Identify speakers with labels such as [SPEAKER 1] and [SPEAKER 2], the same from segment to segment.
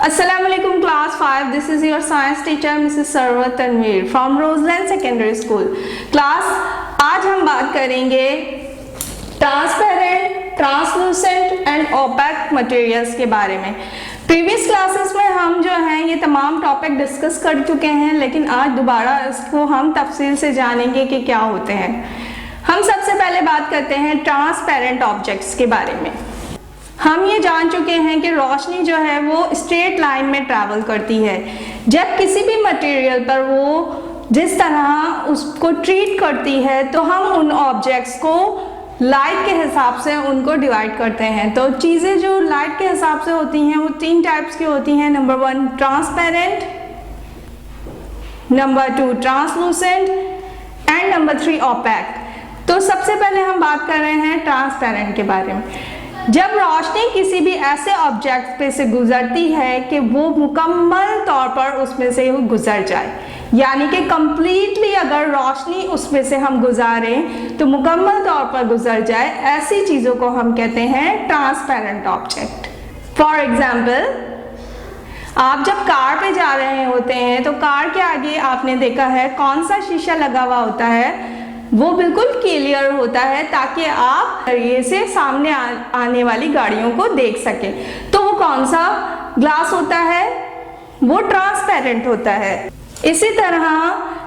[SPEAKER 1] Assalamualaikum class 5. This is your science teacher Mrs. Sarwar Tanveer from Roseland Secondary School. Class आज हम बात करेंगे transparent, translucent and opaque materials के बारे में। प्रीवियस क्लासेस में हम जो हैं ये तमाम टॉपिक डिस्कस कर चुके हैं, लेकिन आज दोबारा इसको हम तफसील से जानेंगे कि क्या होते हैं। हम सबसे पहले बात करते हैं ट्रांसपेरेंट ऑब्जेक्ट्स के बारे में। हम ये जान चुके हैं कि रोशनी जो है वो स्ट्रेट लाइन में ट्रैवल करती है। जब किसी भी मटेरियल पर वो जिस तरह उसको ट्रीट करती है तो हम उन ऑब्जेक्ट्स को लाइट के हिसाब से उनको डिवाइड करते हैं। तो चीज़ें जो लाइट के हिसाब से होती हैं वो तीन टाइप्स की होती हैं। Number 1 transparent, number 2 translucent and number 3 opaque. तो सबसे पहले हम बात कर रहे हैं ट्रांसपेरेंट के बारे में। जब रोशनी किसी भी ऐसे ऑब्जेक्ट पे से गुजरती है कि वो मुकम्मल तौर पर उसमें से गुजर जाए, यानी कि कंप्लीटली अगर रोशनी उसमें से हम गुजारें तो मुकम्मल तौर पर गुजर जाए, ऐसी चीज़ों को हम कहते हैं ट्रांसपेरेंट ऑब्जेक्ट। फॉर एग्जाम्पल, आप जब कार पे जा रहे होते हैं तो कार के आगे आपने देखा है कौन सा शीशा लगा हुआ होता है, वो बिल्कुल क्लियर होता है ताकि आप ये से सामने आने वाली गाड़ियों को देख सकें। तो वो कौन सा ग्लास होता है? वो ट्रांसपेरेंट होता है। इसी तरह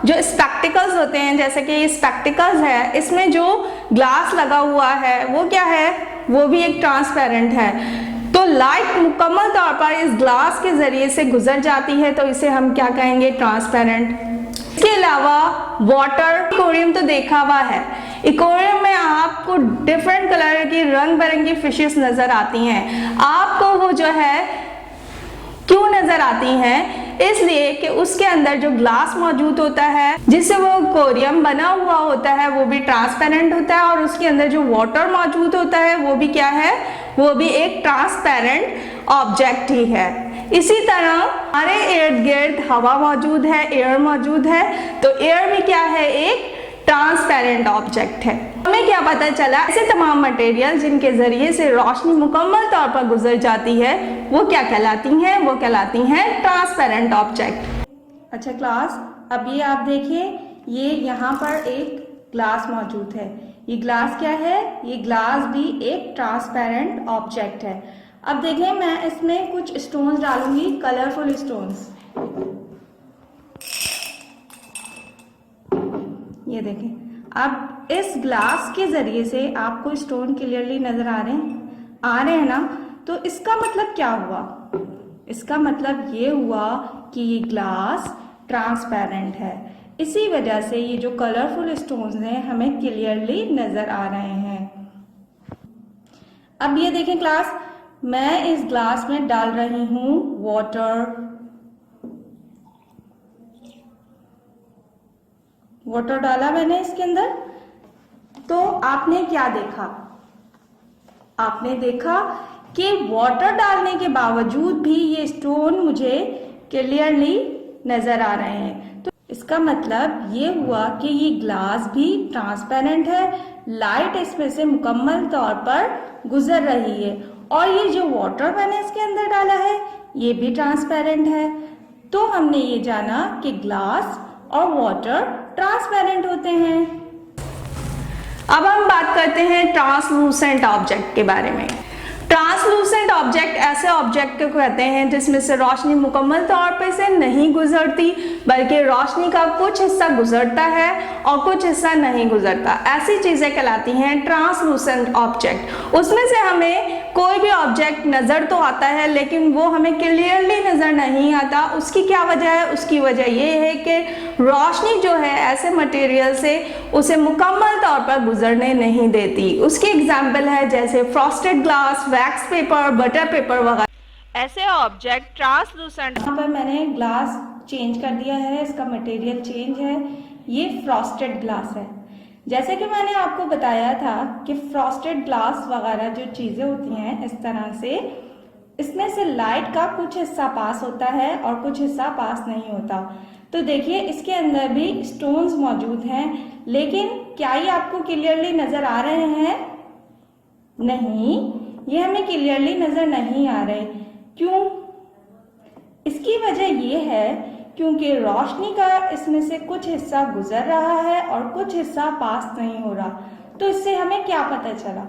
[SPEAKER 1] जो स्पेक्टिकल्स होते हैं, जैसे कि ये स्पेक्टिकल्स है, इसमें जो ग्लास लगा हुआ है वो क्या है? वो भी एक ट्रांसपेरेंट है। तो लाइट मुकम्मल तौर पर इस ग्लास के जरिए से गुजर जाती है, तो इसे हम क्या कहेंगे? ट्रांसपेरेंट। इसके अलावा वाटर एक्वेरियम तो देखा हुआ है। एक्वेरियम में आपको डिफरेंट कलर की रंग बिरंगी फिशेस नजर आती हैं। आपको वो जो है क्यों नजर आती हैं? इसलिए कि उसके अंदर जो ग्लास मौजूद होता है जिससे वो एक्वेरियम बना हुआ होता है वो भी ट्रांसपेरेंट होता है, और उसके अंदर जो वाटर मौजूद होता है वो भी क्या है? वो भी एक ट्रांसपेरेंट ऑब्जेक्ट ही है। इसी तरह हमारे इर्द गिर्द हवा मौजूद है, एयर मौजूद है, तो एयर भी क्या है? एक ट्रांसपेरेंट ऑब्जेक्ट है। हमें क्या पता चला? ऐसे तमाम मटेरियल जिनके जरिए से रोशनी मुकम्मल तौर पर गुजर जाती है वो क्या कहलाती हैं? वो कहलाती हैं ट्रांसपेरेंट ऑब्जेक्ट। अच्छा क्लास, अब ये आप देखिए, ये यहाँ पर एक ग्लास मौजूद है। ये ग्लास क्या है? ये ग्लास भी एक ट्रांसपेरेंट ऑब्जेक्ट है। अब देखें, मैं इसमें कुछ स्टोन्स डालूंगी, कलरफुल स्टोन्स। ये देखें, अब इस ग्लास के जरिए से आपको स्टोन क्लियरली नजर आ रहे हैं ना? तो इसका मतलब क्या हुआ? इसका मतलब ये हुआ कि ये ग्लास ट्रांसपेरेंट है। इसी वजह से ये जो कलरफुल स्टोन्स हैं हमें क्लियरली नजर आ रहे हैं। अब ये देखें क्लास, मैं इस ग्लास में डाल रही हूं वाटर डाला मैंने इसके अंदर। तो आपने क्या देखा? आपने देखा कि वाटर डालने के बावजूद भी ये स्टोन मुझे क्लियरली नजर आ रहे हैं। तो इसका मतलब ये हुआ कि ये ग्लास भी ट्रांसपेरेंट है, लाइट इसमें से मुकम्मल तौर पर गुजर रही है, और ये जो वाटर मैंने इसके अंदर डाला है ये भी ट्रांसपेरेंट है। तो हमने ये जाना कि ग्लास और वाटर ट्रांसपेरेंट होते हैं। अब हम बात करते हैं ट्रांसलूसेंट ऑब्जेक्ट के बारे में। ट्रांसलूसेंट ऑब्जेक्ट ऐसे ऑब्जेक्ट को कहते हैं जिसमें से रोशनी मुकम्मल तौर पर से नहीं गुजरती, बल्कि रोशनी का कुछ हिस्सा गुजरता है और कुछ हिस्सा नहीं गुजरता। ऐसी चीजें कहलाती हैं ट्रांसलूसेंट ऑब्जेक्ट। उसमें से हमें कोई भी ऑब्जेक्ट नजर तो आता है लेकिन वो हमें क्लियरली नजर नहीं आता। उसकी क्या वजह है? उसकी वजह ये है कि रोशनी जो है ऐसे मटेरियल से उसे मुकम्मल तौर पर गुजरने नहीं देती। उसकी एग्जाम्पल है जैसे frosted glass, wax paper, butter paper वगैरह। ऐसे ऑब्जेक्ट ट्रांसलूसेंट। यहाँ पर मैंने ग्लास चेंज कर दिया है, इसका मटेरियल चेंज है। ये फ्रॉस्टेड ग्लास है। जैसे कि मैंने आपको बताया था कि फ्रॉस्टेड ग्लास वगैरह जो चीजें होती हैं इस तरह से, इसमें से लाइट का कुछ हिस्सा पास होता है और कुछ हिस्सा पास नहीं होता। तो देखिए, इसके अंदर भी स्टोन्स मौजूद हैं, लेकिन क्या ये आपको क्लियरली नजर आ रहे हैं? नहीं, ये हमें क्लियरली नजर नहीं आ रहे। क्यों?
[SPEAKER 2] इसकी वजह ये है क्योंकि रोशनी का इसमें से कुछ हिस्सा गुजर रहा है और कुछ हिस्सा पास नहीं हो रहा। तो इससे हमें क्या पता चला?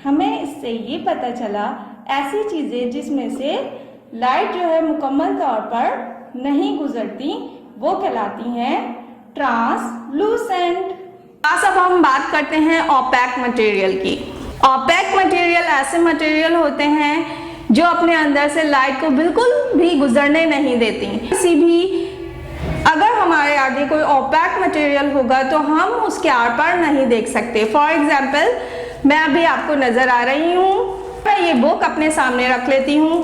[SPEAKER 2] हमें इससे ये पता चला ऐसी चीजें जिसमें से लाइट जो है मुकम्मल तौर पर नहीं गुजरती वो कहलाती हैं ट्रांसलूसेंट।
[SPEAKER 1] अब हम बात करते हैं ओपेक मटेरियल की। ओपेक मटेरियल ऐसे मटेरियल होते हैं जो अपने अंदर से लाइट को बिल्कुल भी गुजरने नहीं देती। किसी भी अगर हमारे आगे कोई ओपेक मटेरियल होगा तो हम उसके आर पार नहीं देख सकते। फॉर एग्जाम्पल मैं अभी आपको नजर आ रही हूँ, मैं ये बुक अपने सामने रख लेती हूँ।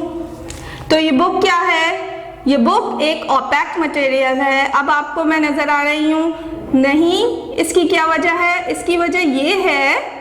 [SPEAKER 1] तो ये बुक क्या है? ये बुक एक ओपेक मटेरियल है। अब आपको मैं नजर आ रही हूँ नहीं। इसकी क्या वजह है? इसकी वजह ये है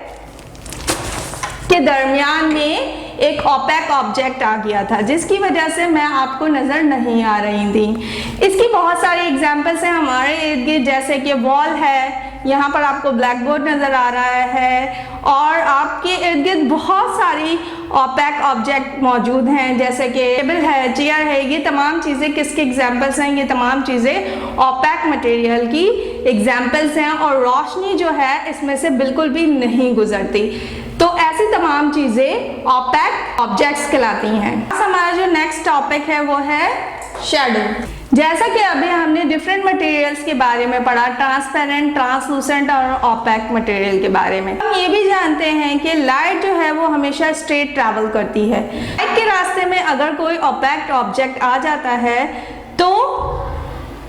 [SPEAKER 1] कि दरमियान में एक ओपेक ऑब्जेक्ट आ गया था जिसकी वजह से मैं आपको नजर नहीं आ रही थी। इसकी बहुत सारी एग्जांपल्स हैं हमारे इर्द गिर्द, जैसे कि वॉल है, यहाँ पर आपको ब्लैक बोर्ड नजर आ रहा है और आपके इर्द गिर्द बहुत सारी ओपेक ऑब्जेक्ट मौजूद हैं, जैसे कि टेबल है, चेयर है। ये तमाम चीज़ें किसके एग्जाम्पल्स हैं? ये तमाम चीज़ें ओपेक मटेरियल की एग्जाम्पल्स हैं और रोशनी जो है इसमें से बिल्कुल भी नहीं गुजरती। तो ऐसी तमाम चीज़ें ओपेक ऑब्जेक्ट्स कहलाती हैं। हमारा जो नेक्स्ट टॉपिक है वो है शैडो। जैसा कि अभी हमने डिफरेंट मटेरियल्स के बारे में पढ़ा, ट्रांसपेरेंट, ट्रांसलूसेंट और ओपेक मटेरियल के बारे में, हम ये भी जानते हैं कि लाइट जो है वो हमेशा स्ट्रेट ट्रैवल करती है। लाइट के रास्ते में अगर कोई ओपेक ऑब्जेक्ट आ जाता है तो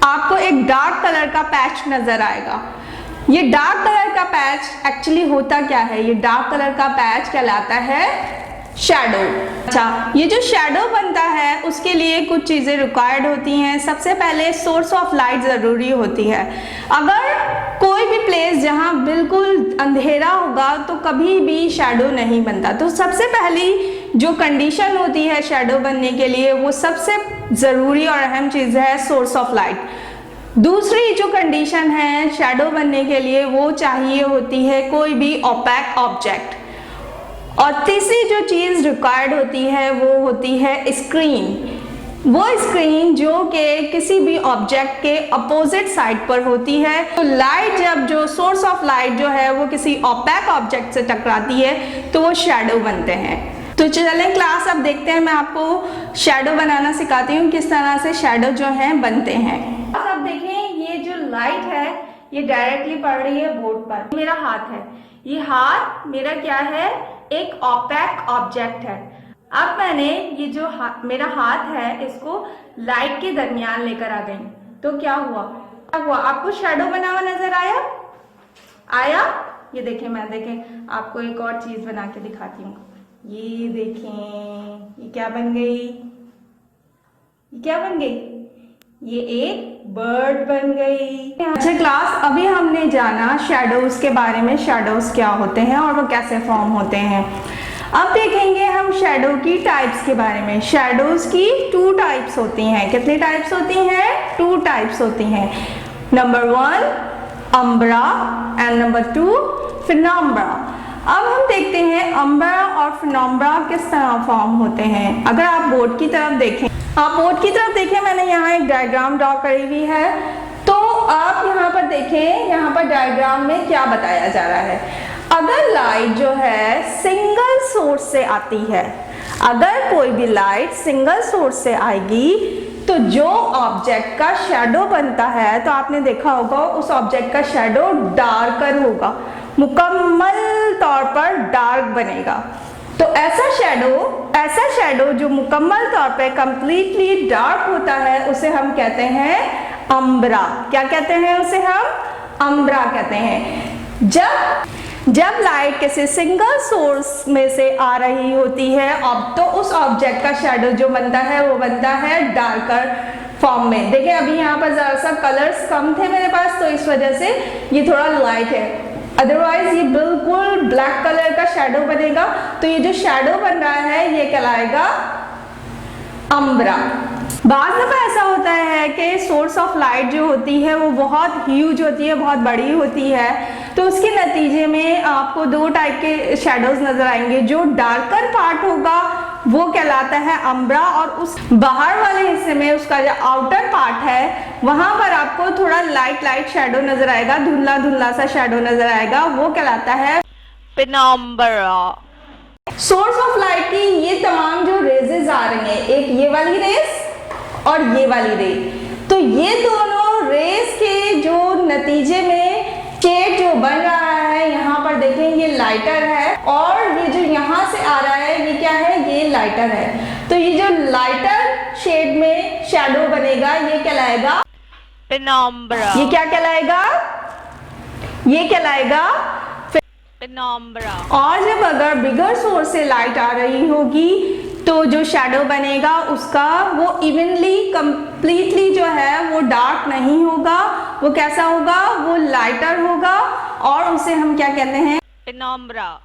[SPEAKER 1] आपको एक डार्क कलर का पैच नजर आएगा। ये डार्क कलर का पैच एक्चुअली होता क्या है? ये डार्क कलर का पैच कहलाता है शैडो। अच्छा, ये जो शैडो बनता है उसके लिए कुछ चीज़ें रिक्वायर्ड होती हैं। सबसे पहले सोर्स ऑफ लाइट ज़रूरी होती है। अगर कोई भी प्लेस जहाँ बिल्कुल अंधेरा होगा तो कभी भी शैडो नहीं बनता। तो सबसे पहली जो कंडीशन होती है शैडो बनने के लिए वो सबसे ज़रूरी और अहम चीज़ है सोर्स ऑफ लाइट। दूसरी जो कंडीशन है शैडो बनने के लिए वो चाहिए होती है कोई भी ओपेक ऑब्जेक्ट। और तीसरी जो चीज़ रिक्वायर्ड होती है वो होती है स्क्रीन। वो स्क्रीन जो कि किसी भी ऑब्जेक्ट के अपोजिट साइड पर होती है। तो लाइट जब जो सोर्स ऑफ लाइट जो है वो किसी ओपेक ऑब्जेक्ट से टकराती है तो वो शैडो बनते हैं। तो चलें क्लास अब देखते हैं, मैं आपको शैडो बनाना सिखाती हूँ किस तरह से शैडो जो है बनते हैं।
[SPEAKER 2] अब देखें ये जो लाइट है ये डायरेक्टली पड़ रही है बोर्ड पर। मेरा हाथ है, ये हाथ मेरा क्या है? एक ओपेक ऑब्जेक्ट है। अब मैंने ये जो मेरा हाथ है इसको लाइट के दरमियान लेकर आ गई तो क्या हुआ? आपको शैडो बना हुआ नजर आया? ये देखें, मैं देखें आपको एक और चीज बना के दिखाती हूँ। ये देखें, ये क्या बन गई? ये क्या बन गई? ये एक बर्ड बन गई।
[SPEAKER 1] अच्छा क्लास, अभी हमने जाना शैडोज के बारे में, शैडोज क्या होते हैं और वो कैसे फॉर्म होते हैं। अब देखेंगे हम शैडो की टाइप्स के बारे में। शैडोज की 2 टाइप्स होती हैं। कितनी टाइप्स होती हैं? 2 टाइप्स होती हैं। Number 1 umbra and number 2 फिनोम्ब्रा। अब हम देखते हैं अम्ब्रा और फिनोम्ब्रा किस तरह फॉर्म होते हैं। अगर आप बोर्ड की तरफ देखें, मैंने यहाँ एक डायग्राम ड्रॉ करी हुई है। तो आप यहाँ पर देखें, यहाँ पर डायग्राम में क्या बताया जा रहा है। अगर लाइट जो है सिंगल सोर्स से आती है, अगर कोई भी लाइट सिंगल सोर्स से आएगी तो जो ऑब्जेक्ट का शैडो बनता है, तो आपने देखा होगा उस ऑब्जेक्ट का शैडो डार्कर होगा, मुकम्मल तौर पर डार्क बनेगा। तो ऐसा शैडो जो मुकम्मल तौर पे कंप्लीटली डार्क होता है उसे हम कहते हैं अम्ब्रा। क्या कहते हैं उसे? हम अम्ब्रा कहते हैं। जब लाइट किसी सिंगल सोर्स में से आ रही होती है अब तो उस ऑब्जेक्ट का शैडो जो बनता है वो बनता है डार्कर फॉर्म में। देखिए अभी यहाँ पर जरा सा कलर्स कम थे मेरे पास तो इस वजह से ये थोड़ा लाइट है, अदरवाइज ये बिल्कुल ब्लैक कलर का शैडो बनेगा। तो ये जो शैडो बन रहा है ये कहलाएगा अम्ब्रा। बाज़ दफ़ा ऐसा होता है कि सोर्स ऑफ लाइट जो होती है वो बहुत ह्यूज होती है, बहुत बड़ी होती है, तो उसके नतीजे में आपको 2 टाइप के शैडोज नजर आएंगे। जो डार्कर पार्ट होगा वो कहलाता है अम्ब्रा, और उस बाहर वाले हिस्से में उसका जो आउटर पार्ट है वहां पर आपको थोड़ा लाइट शैडो नजर आएगा, धुंधला धुंधला सा शैडो नजर आएगा, वो कहलाता है
[SPEAKER 2] पेनम्ब्रा।
[SPEAKER 1] सोर्स ऑफ लाइट की ये तमाम जो रेजेस आ रही हैं, एक ये वाली रेस और ये वाली रे, तो ये दोनों रेस के जो नतीजे में शेड जो बन रहा है, यहाँ पर देखें ये लाइटर है, और ये जो यहाँ से आ रहा है ये क्या है, ये लाइटर है। तो ये जो लाइटर शेड में शैडो बनेगा ये कहलाएगा
[SPEAKER 2] पेनम्ब्रा।
[SPEAKER 1] ये क्या कहलाएगा, ये कहलाएगा
[SPEAKER 2] पेनम्ब्रा।
[SPEAKER 1] और जब अगर बिगर सोर्स से लाइट आ रही होगी तो जो शैडो बनेगा उसका वो इवनली कंप्लीटली जो है वो डार्क नहीं होगा, वो कैसा होगा, वो लाइटर होगा, और उसे हम क्या कहते हैं,
[SPEAKER 2] पेनम्ब्रा।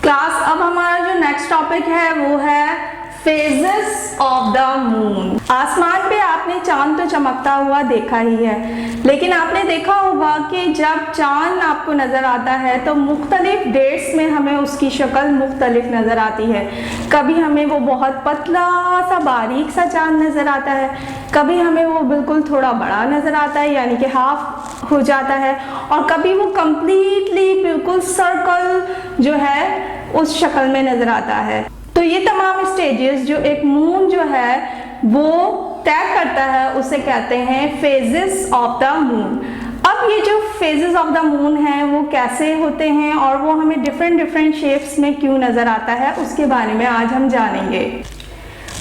[SPEAKER 1] क्लास अब हमारा जो नेक्स्ट टॉपिक है वो है फेजेस ऑफ द मून। आसमान पे आपने चांद तो चमकता हुआ देखा ही है, लेकिन आपने देखा होगा कि जब चांद आपको नजर आता है तो मुख्तलिफ डेट्स में हमें उसकी शक्ल मुख्तलिफ नजर आती है। कभी हमें वो बहुत पतला सा बारीक सा चांद नजर आता है, कभी हमें वो बिल्कुल थोड़ा बड़ा नजर आता है यानी कि हाफ हो जाता है, और कभी वो कंप्लीटली बिल्कुल सर्कल जो है उस शक्ल में नजर आता है। तो ये तमाम स्टेजेस जो एक मून जो है वो तय करता है उसे कहते हैं फेजेस ऑफ द मून। अब ये जो फेजेस ऑफ द मून है वो कैसे होते हैं और वो हमें डिफरेंट शेप्स में क्यों नजर आता है उसके बारे में आज हम जानेंगे।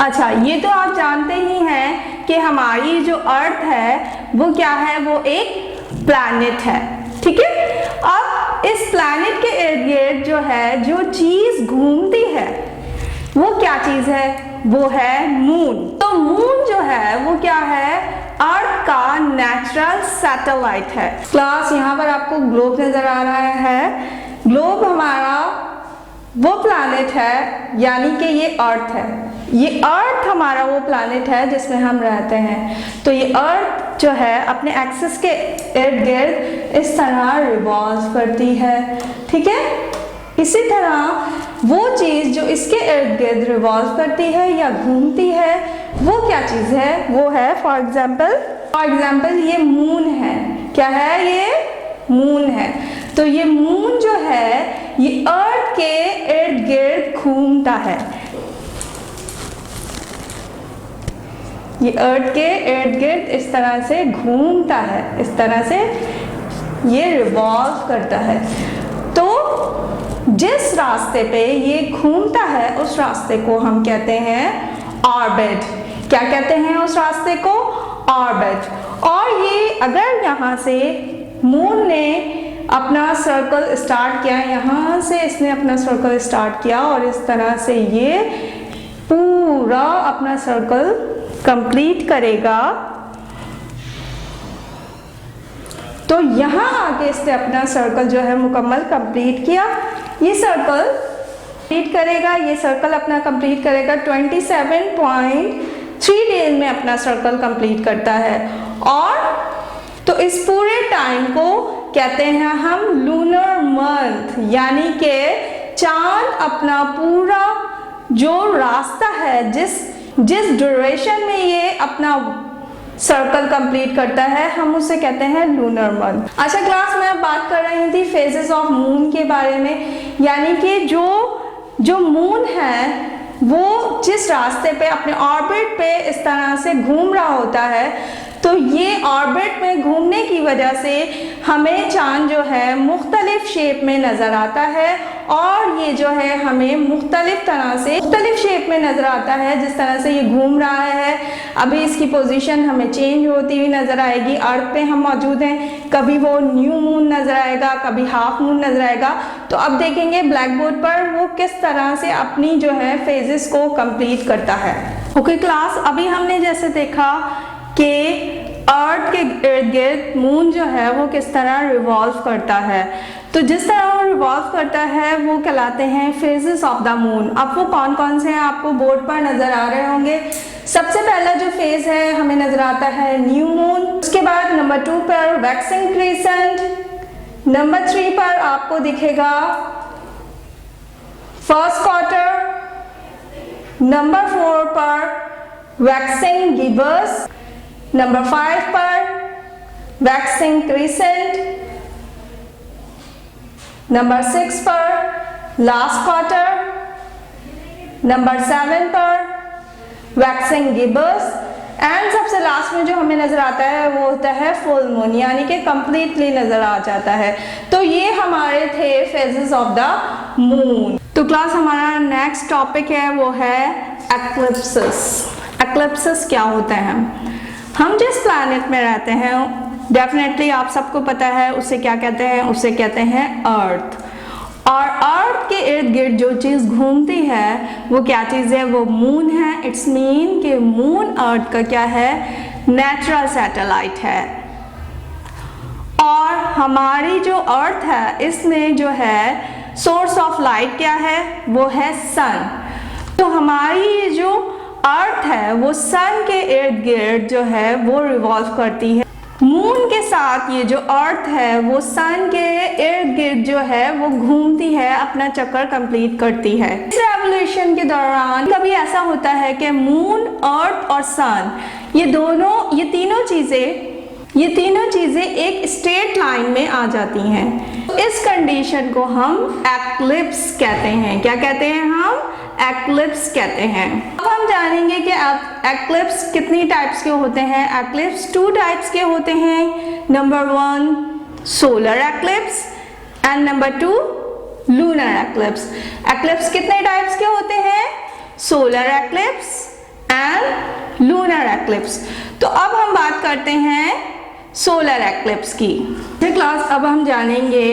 [SPEAKER 1] अच्छा, ये तो आप जानते ही हैं कि हमारी जो अर्थ है वो क्या है, वो एक प्लैनेट है, ठीक है। अब इस प्लैनेट के इर्द गिर्द जो है जो चीज घूमती है वो क्या चीज है, वो है मून। तो मून जो है वो क्या है, अर्थ का नेचुरल सैटेलाइट है। क्लास यहाँ पर आपको ग्लोब नजर आ रहा है, ग्लोब हमारा वो प्लैनेट है यानी कि ये अर्थ है, ये अर्थ हमारा वो प्लैनेट है जिसमें हम रहते हैं। तो ये अर्थ जो है अपने एक्सिस के इर्द गिर्द इस तरह रिवॉल्व करती है, ठीक है। इसी तरह वो चीज जो इसके इर्द गिर्द रिवॉल्व करती है या घूमती है वो क्या चीज है, वो है फॉर एग्जाम्पल ये मून है। क्या है, ये मून है। तो ये मून जो है ये अर्थ के इर्द गिर्द घूमता है, ये अर्थ के इर्द गिर्द इस तरह से घूमता है, इस तरह से ये रिवॉल्व करता है। तो जिस रास्ते पे ये घूमता है उस रास्ते को हम कहते हैं ऑर्बिट। क्या कहते हैं उस रास्ते को, ऑर्बिट। और ये अगर यहाँ से मून ने अपना सर्कल स्टार्ट किया, यहाँ से इसने अपना सर्कल स्टार्ट किया और इस तरह से ये पूरा अपना सर्कल कंप्लीट करेगा, तो यहाँ आके इसने अपना सर्कल जो है मुकम्मल कंप्लीट किया। ये सर्कल कंप्लीट करेगा, ये सर्कल अपना कंप्लीट करेगा 27.3 डेज में अपना सर्कल कंप्लीट करता है। और तो इस पूरे टाइम को कहते हैं हम लूनर मंथ, यानी कि चांद अपना पूरा जो रास्ता है, जिस ड्यूरेशन में ये अपना सर्कल कंप्लीट करता है, हम उसे कहते हैं लूनर मंथ। अच्छा क्लास, मैं अब बात कर रही थी फेजेस ऑफ मून के बारे में, यानी कि जो मून है वो जिस रास्ते पे अपने ऑर्बिट पे इस तरह से घूम रहा होता है, तो ये ऑर्बिट में घूमने की वजह से हमें चांद जो है मुख्तलिफ शेप में नज़र आता है, और ये जो है हमें मुख्तलिफ तरह से मुख्तलिफ शेप में नज़र आता है। जिस तरह से ये घूम रहा है, अभी इसकी पोजीशन हमें चेंज होती हुई नज़र आएगी। अर्थ पे हम मौजूद हैं, कभी वो न्यू मून नज़र आएगा, कभी हाफ मून नज़र आएगा। तो अब देखेंगे ब्लैक बोर्ड पर वो किस तरह से अपनी जो है फेजेस को कंप्लीट करता है। ओके क्लास, अभी हमने जैसे देखा कि अर्थ के इर्द गिर्द मून जो है वो किस तरह रिवॉल्व करता है, तो जिस तरह वो रिवॉल्व करता है वो कहलाते हैं फेजेस ऑफ द मून। अब वो कौन कौन से हैं आपको बोर्ड पर नज़र आ रहे होंगे। सबसे पहला जो फेज है हमें नज़र आता है न्यू मून, उसके बाद नंबर 2 पर वैक्सिंग क्रीसेंट, नंबर 3 पर आपको दिखेगा फर्स्ट क्वार्टर, नंबर 4 पर वैक्सिंग गिबस, नंबर 5 पर वैक्सिंग क्रिसेंट, नंबर 6 पर लास्ट क्वार्टर, नंबर 7 पर वैक्सिंग गिबस एंड सबसे लास्ट में जो हमें नजर आता है वो होता है फुल मून, यानी कि कंप्लीटली नजर आ जाता है। तो ये हमारे थे फेजेस ऑफ द मून। तो क्लास हमारा नेक्स्ट टॉपिक है वो है एक्लिप्सेस। एक्लिप्सेस क्या होता है? हम जिस प्लैनेट में रहते हैं डेफिनेटली आप सबको पता है उसे क्या कहते हैं, उसे कहते हैं अर्थ। और अर्थ के इर्द गिर्द जो चीज़ घूमती है वो क्या चीज़ है? वो मून है। इट्स मीन कि मून अर्थ का क्या है? नेचुरल सैटेलाइट है। और हमारी जो अर्थ है इसमें जो है सोर्स ऑफ लाइट क्या है? वो है सन। तो हमारी जो अर्थ है वो सन के इर्द गिर्द जो है वो रिवॉल्व करती है। मून के साथ ये जो अर्थ है वो सन के इर्द गिर्द जो है वो घूमती है, अपना चक्कर कंप्लीट करती है। इस रेवोल्यूशन के दौरान कभी ऐसा होता है कि मून, अर्थ और सन ये तीनों चीजें एक स्ट्रेट लाइन में आ जाती हैं। इस कंडीशन को हम एक्लिप्स कहते हैं। क्या कहते हैं हम? एक्लिप्स कहते हैं। अब हम जानेंगे कि एक्लिप्स कितनी टाइप्स के होते हैं। एक्लिप्स 2 टाइप्स के होते हैं। Number 1 solar eclipse and number 2 lunar eclipse. Eclipse कितने टाइप्स के होते हैं? Solar eclipse and lunar eclipse. तो अब हम बात करते हैं सोलर एक्लिप्स की। क्लास अब हम जानेंगे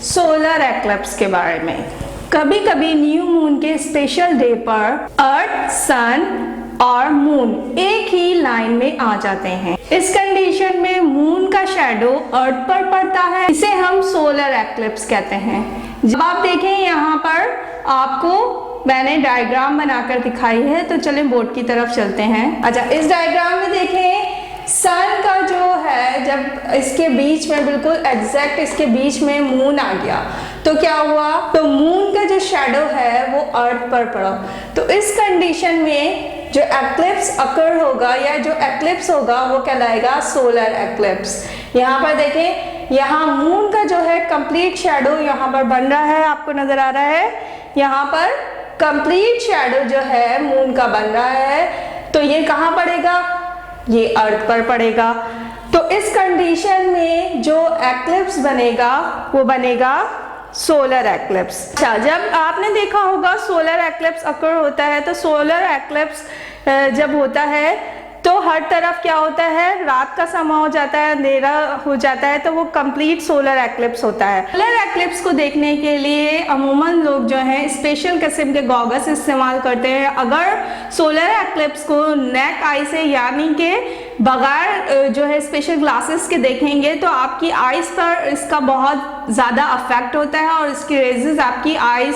[SPEAKER 1] सोलर एक्लिप्स के बारे में। कभी कभी न्यू मून के स्पेशल डे पर अर्थ, सन और मून एक ही लाइन में आ जाते हैं। इस कंडीशन में मून का शैडो अर्थ पर पड़ता है, इसे हम सोलर एक्लिप्स कहते हैं। जब आप देखें यहाँ पर आपको मैंने डायग्राम बनाकर दिखाई है, तो चलें बोर्ड की तरफ चलते हैं। अच्छा, इस डायग्राम में देखें सन का जो है जब इसके बीच में बिल्कुल एग्जैक्ट इसके बीच में मून आ गया तो क्या हुआ? तो मून का जो शैडो है वो अर्थ पर पड़ा। तो इस कंडीशन में जो एक्लिप्स अकर होगा या जो एक्लिप्स होगा वो कहलाएगा सोलर एक्लिप्स। यहाँ पर देखें, यहाँ मून का जो है कंप्लीट शैडो यहाँ पर बन रहा है, आपको नजर आ रहा है। यहाँ पर कंप्लीट शैडो जो है मून का बन रहा है। तो ये कहाँ पड़ेगा? ये अर्थ पर पड़ेगा। तो इस कंडीशन में जो एक्लिप्स बनेगा वो बनेगा सोलर एक्लिप्स। अच्छा, जब आपने देखा होगा सोलर एक्लिप्स अकर होता है, तो सोलर एक्लिप्स जब होता है तो हर तरफ क्या होता है? रात का समय हो जाता है, अंधेरा हो जाता है, तो वो कंप्लीट सोलर एक्लिप्स होता है। सोलर एक्लिप्स को देखने के लिए अमूमन लोग जो हैं स्पेशल किस्म के गॉगल्स इस्तेमाल करते हैं। अगर सोलर एक्लिप्स को नेक आई से यानी कि बगैर जो है स्पेशल ग्लासेस के देखेंगे तो आपकी आइज पर इसका बहुत ज़्यादा अफेक्ट होता है और इसकी रेजेस आपकी आइज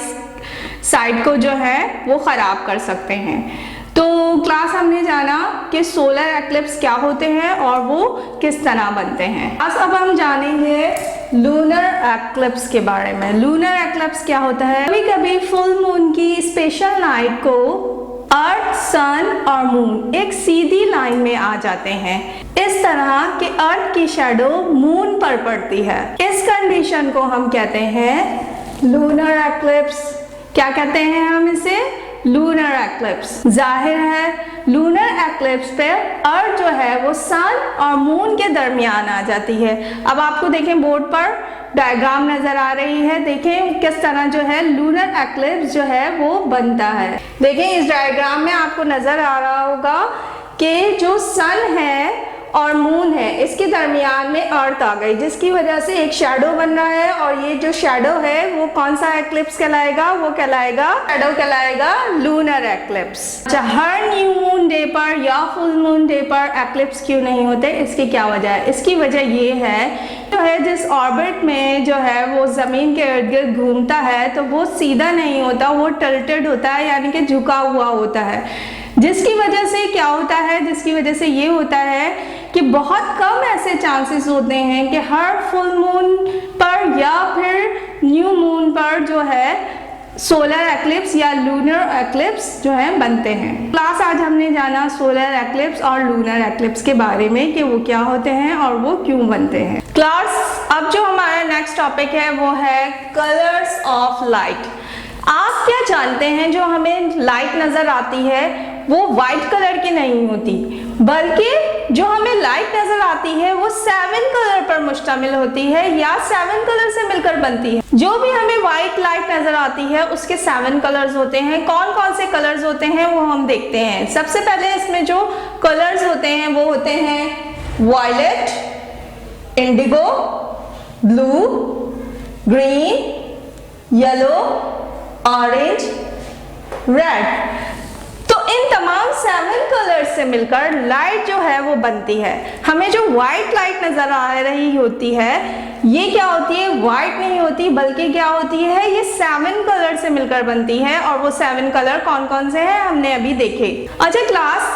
[SPEAKER 1] साइड को जो है वो ख़राब कर सकते हैं। तो क्लास हमने जाना कि सोलर एक्लिप्स क्या होते हैं और वो किस तरह बनते हैं। अब हम जानेंगे लूनर एक्लिप्स के बारे में। लूनर एक्लिप्स क्या होता है? कभी कभी फुल मून की स्पेशल नाइट को अर्थ, सन और मून एक सीधी लाइन में आ जाते हैं। इस तरह कि अर्थ की शैडो मून पर पड़ती है। इस कंडीशन को हम कहते हैं लूनर एक्लिप्स। क्या कहते हैं हम इसे? Lunar eclipse. जाहिर है लूनर एक्लिप्स पे अर्थ जो है वो सन और मून के दरमियान आ जाती है। अब आपको देखें बोर्ड पर डायग्राम नजर आ रही है, देखें किस तरह जो है लूनर एक्लिप्स जो है वो बनता है। देखें इस डायग्राम में आपको नजर आ रहा होगा कि जो सन है और मून है इसके दरमियान में अर्थ आ गई, जिसकी वजह से एक शैडो बन रहा है। और ये जो शैडो है वो कौन सा एक्लिप्स कहलाएगा? वो कहलाएगा शैडो कहलाएगा लूनर एक्लिप्स। अच्छा, हर न्यू मून डे पर या फुल मून डे पर एक्लिप्स क्यों नहीं होते? इसकी क्या वजह है? इसकी वजह ये है जो है जिस ऑर्बिट में जो है वो जमीन के इर्द गिर्द घूमता है तो वो सीधा नहीं होता, वो टल्टेड होता है, यानी कि झुका हुआ होता है। जिसकी वजह से क्या होता है? जिसकी वजह से ये होता है कि बहुत कम ऐसे चांसेस होते हैं कि हर फुल मून पर या फिर न्यू मून पर जो है सोलर एक्लिप्स या लूनर एक्लिप्स जो है बनते हैं। क्लास आज हमने जाना सोलर एक्लिप्स और लूनर एक्लिप्स के बारे में कि वो क्या होते हैं और वो क्यों बनते हैं। क्लास अब जो हमारा नेक्स्ट टॉपिक है वो है कलर्स ऑफ लाइट। आप क्या जानते हैं जो हमें लाइट नजर आती है वो वाइट कलर की नहीं होती, बल्कि जो हमें लाइट नजर आती है वो 7 कलर पर मुश्तमिल होती है या 7 कलर से मिलकर बनती है। जो भी हमें वाइट लाइट नजर आती है उसके 7 कलर्स होते हैं। कौन कौन से कलर्स होते हैं वो हम देखते हैं। सबसे पहले इसमें जो कलर्स होते हैं वो होते हैं violet, indigo, blue, green, yellow, orange, red. तो इन तमाम 7 कलर्स से मिलकर लाइट जो है वो बनती है। हमें जो व्हाइट लाइट नजर आ रही होती है ये क्या होती है, व्हाइट नहीं होती बल्कि क्या होती है, ये 7 कलर से मिलकर बनती है। और वो 7 कलर कौन कौन से हैं हमने अभी देखे। अच्छा क्लास,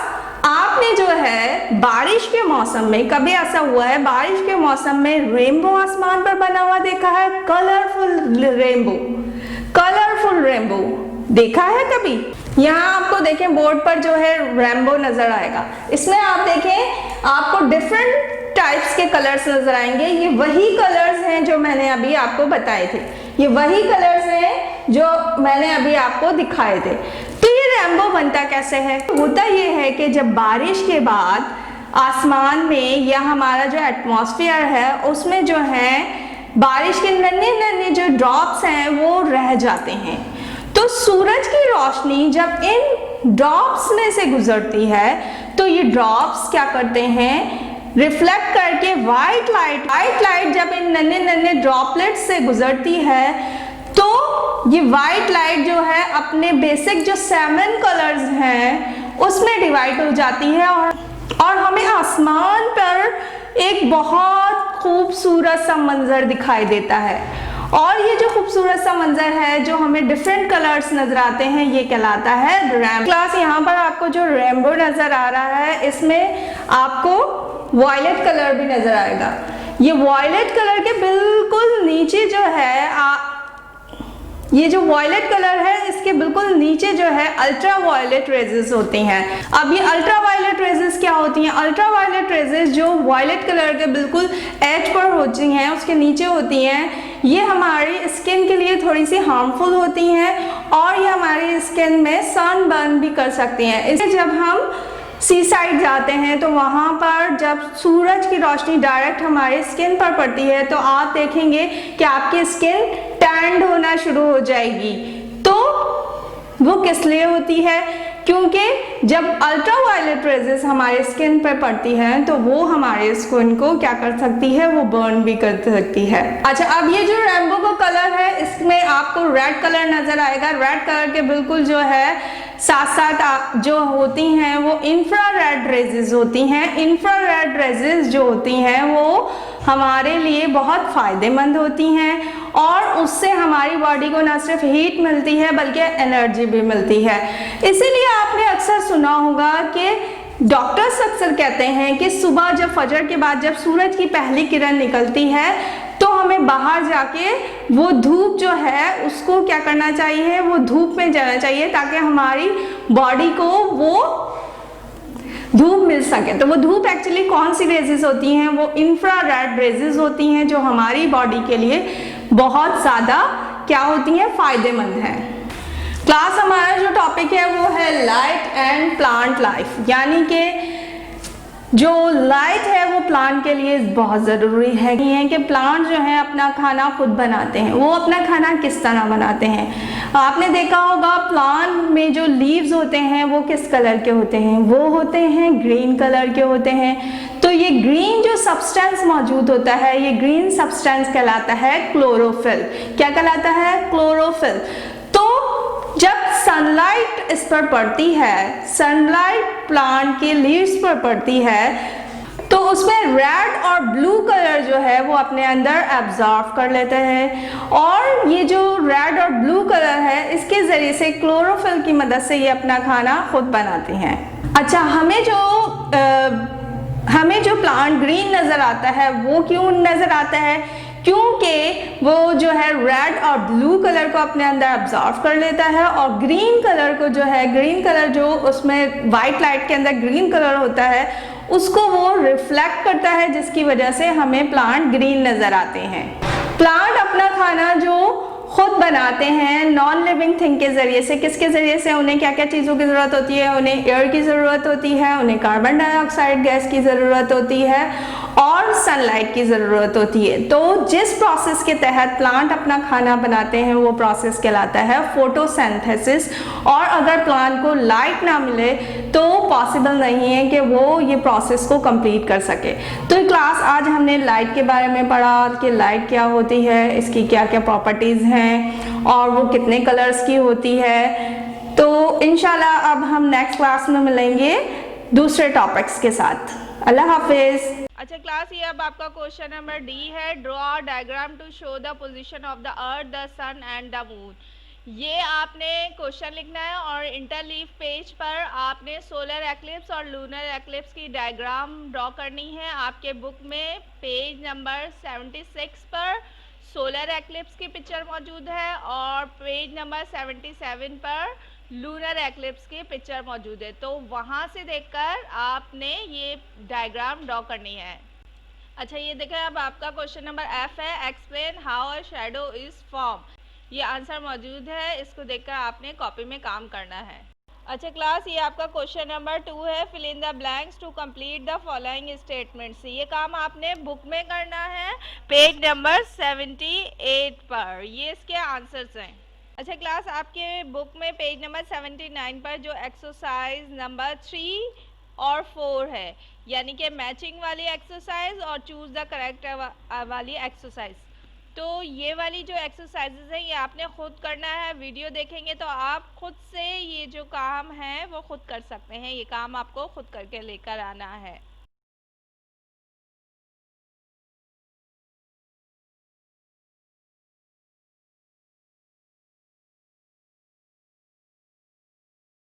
[SPEAKER 1] आपने जो है बारिश के मौसम में, कभी ऐसा हुआ है बारिश के मौसम में रेनबो आसमान पर बना हुआ देखा है? कलरफुल रेनबो, कलरफुल रेनबो देखा है कभी? यहाँ आपको देखें बोर्ड पर जो है रेनबो नजर आएगा। इसमें आप देखें आपको डिफरेंट टाइप्स के कलर्स नजर आएंगे। ये वही कलर्स हैं जो मैंने अभी आपको बताए थे, ये वही कलर्स हैं जो मैंने अभी आपको दिखाए थे। तो ये रेनबो बनता कैसे है? होता ये है कि जब बारिश के बाद आसमान में या हमारा जो एटमॉस्फेयर है उसमें जो है बारिश के नन्हे नन्हे जो ड्रॉप्स हैं वो रह जाते हैं। तो सूरज की रोशनी जब इन ड्रॉप्स में से गुजरती है तो ये ड्रॉप्स क्या करते हैं, रिफ्लेक्ट करके वाइट लाइट जब इन नन्हे नन्हे ड्रॉपलेट्स से गुजरती है तो ये वाइट लाइट जो है अपने बेसिक जो 7 कलर्स हैं उसमें डिवाइड हो जाती है और हमें आसमान पर एक बहुत खूबसूरत सा मंजर दिखाई देता है। और ये जो खूबसूरत सा मंजर है जो हमें डिफरेंट कलर्स नजर आते हैं ये कहलाता है रेनबो। क्लास यहाँ पर आपको जो रेनबो नजर आ रहा है इसमें आपको वॉयलेट कलर भी नजर आएगा। ये वॉयलेट कलर के बिल्कुल नीचे जो है ये जो वॉयलेट कलर है इसके बिल्कुल नीचे जो है अल्ट्रा वायलेट रेजेस होती हैं। अब ये अल्ट्रा वायलेट रेजेस क्या होती हैं? अल्ट्रा वायलेट रेजेस जो वॉयलेट कलर के बिल्कुल एज पर होती हैं उसके नीचे होती हैं, ये हमारी स्किन के लिए थोड़ी सी हार्मफुल होती हैं और ये हमारी स्किन में सन बर्न भी कर सकती हैं। इसलिए जब हम सी साइड जाते हैं तो वहाँ पर जब सूरज की रोशनी डायरेक्ट हमारे स्किन पर पड़ती है तो आप देखेंगे कि आपकी स्किन टैंड होना शुरू हो जाएगी। तो वो किस लिए होती है? क्योंकि जब अल्ट्रा वायलेट रेजेस हमारे स्किन पर पड़ती है तो वो हमारे स्किन को क्या कर सकती है, वो बर्न भी कर सकती है। अच्छा, अब ये जो रेनबो का कलर है इसमें आपको रेड कलर नजर आएगा। रेड कलर के बिल्कुल जो है साथ साथ जो होती हैं वो इंफ्रारेड रेजेस होती हैं। इंफ्रारेड रेजेस जो होती हैं वो हमारे लिए बहुत फ़ायदेमंद होती हैं और उससे हमारी बॉडी को न सिर्फ हीट मिलती है बल्कि एनर्जी भी मिलती है। इसीलिए आपने अक्सर सुना होगा कि डॉक्टर्स अक्सर कहते हैं कि सुबह जब फजर के बाद जब सूरज की पहली किरण निकलती है तो हमें बाहर जाके वो धूप जो है उसको क्या करना चाहिए, वो धूप में जाना चाहिए ताकि हमारी बॉडी को वो धूप मिल सके। तो वो धूप एक्चुअली कौन सी रेजेस होती हैं? वो इंफ्रारेड रेजेस होती हैं जो हमारी बॉडी के लिए बहुत ज़्यादा क्या होती हैं, फ़ायदेमंद हैं। क्लास हमारा जो टॉपिक है वो है लाइट एंड प्लांट लाइफ, यानी कि जो लाइट है वो प्लांट के लिए बहुत ज़रूरी है कि प्लांट जो है अपना खाना खुद बनाते हैं। वो अपना खाना किस तरह बनाते हैं? आपने देखा होगा प्लांट में जो लीव्स होते हैं वो किस कलर के होते हैं? वो होते हैं ग्रीन कलर के होते हैं। तो ये ग्रीन जो सब्सटेंस मौजूद होता है ये ग्रीन सब्सटेंस कहलाता है क्लोरोफिल। क्या कहलाता है? क्लोरोफिल। तो जब सनलाइट इस पर पड़ती है, सनलाइट प्लांट के लीव्स पर पड़ती है तो उसमें रेड और ब्लू कलर जो है वो अपने अंदर एब्जॉर्ब कर लेते हैं और ये जो रेड और ब्लू कलर है इसके ज़रिए से क्लोरोफिल की मदद से ये अपना खाना खुद बनाते हैं। अच्छा, हमें जो प्लांट ग्रीन नज़र आता है वो क्यों नज़र आता है? क्योंकि वो जो है रेड और ब्लू कलर को अपने अंदर अब्जॉर्व कर लेता है, और ग्रीन कलर को जो है, ग्रीन कलर जो उसमें वाइट लाइट के अंदर ग्रीन कलर होता है उसको वो रिफ्लेक्ट करता है, जिसकी वजह से हमें प्लांट ग्रीन नज़र आते हैं। प्लांट अपना खाना जो खुद बनाते हैं नॉन लिविंग थिंग के ज़रिए से। किसके ज़रिए से? उन्हें क्या क्या चीज़ों की ज़रूरत होती है? उन्हें एयर की ज़रूरत होती है, उन्हें कार्बन डाइऑक्साइड गैस की ज़रूरत होती है और सनलाइट की ज़रूरत होती है। तो जिस प्रोसेस के तहत प्लांट अपना खाना बनाते हैं वो प्रोसेस कहलाता है फोटोसिंथेसिस। और अगर प्लांट को लाइट ना मिले तो पॉसिबल नहीं है कि वो ये प्रोसेस को कंप्लीट कर सके। तो क्लास आज हमने लाइट के बारे में पढ़ा कि लाइट क्या होती है, इसकी क्या क्या प्रॉपर्टीज़ हैं और वो कितने कलर्स की होती है। तो इंशाल्लाह अब हम नेक्स्ट क्लास में मिलेंगे दूसरे टॉपिक्स के साथ। अल्लाह हाफिज।
[SPEAKER 2] अच्छा क्लास, ये अब आपका क्वेश्चन नंबर डी है। Draw diagram to show the position of the earth, the sun and the moon. ये आपने क्वेश्चन लिखना है और इंटरलीफ पेज पर आपने सोलर एक्लिप्स और लूनर एक्लिप्स की डायग्राम ड्रॉ करनी है। आपके बुक में पेज नंबर 76 पर सोलर एक्लिप्स की पिक्चर मौजूद है और पेज नंबर 77 पर लूनर एक्लिप्स की पिक्चर मौजूद है। तो वहाँ से देखकर आपने ये डायग्राम ड्रॉ करनी है। अच्छा, ये देखें, अब आपका क्वेश्चन नंबर एफ है। Explain how a shadow is form. ये आंसर मौजूद है, इसको देखकर आपने कॉपी में काम करना है। अच्छा क्लास, ये आपका क्वेश्चन नंबर 2 है। Fill in the blanks to complete the following statements. ये काम आपने बुक में करना है पेज नंबर 78 पर। ये इसके आंसर्स हैं। अच्छा क्लास, आपके बुक में पेज नंबर 79 पर जो एक्सरसाइज नंबर 3 और 4 है, यानी कि मैचिंग वाली एक्सरसाइज और चूज द करेक्ट वाली एक्सरसाइज, तो ये वाली जो एक्सरसाइजेज हैं ये आपने खुद करना है। वीडियो देखेंगे तो आप खुद से ये जो काम है वो खुद कर सकते हैं। ये काम आपको खुद करके लेकर आना है।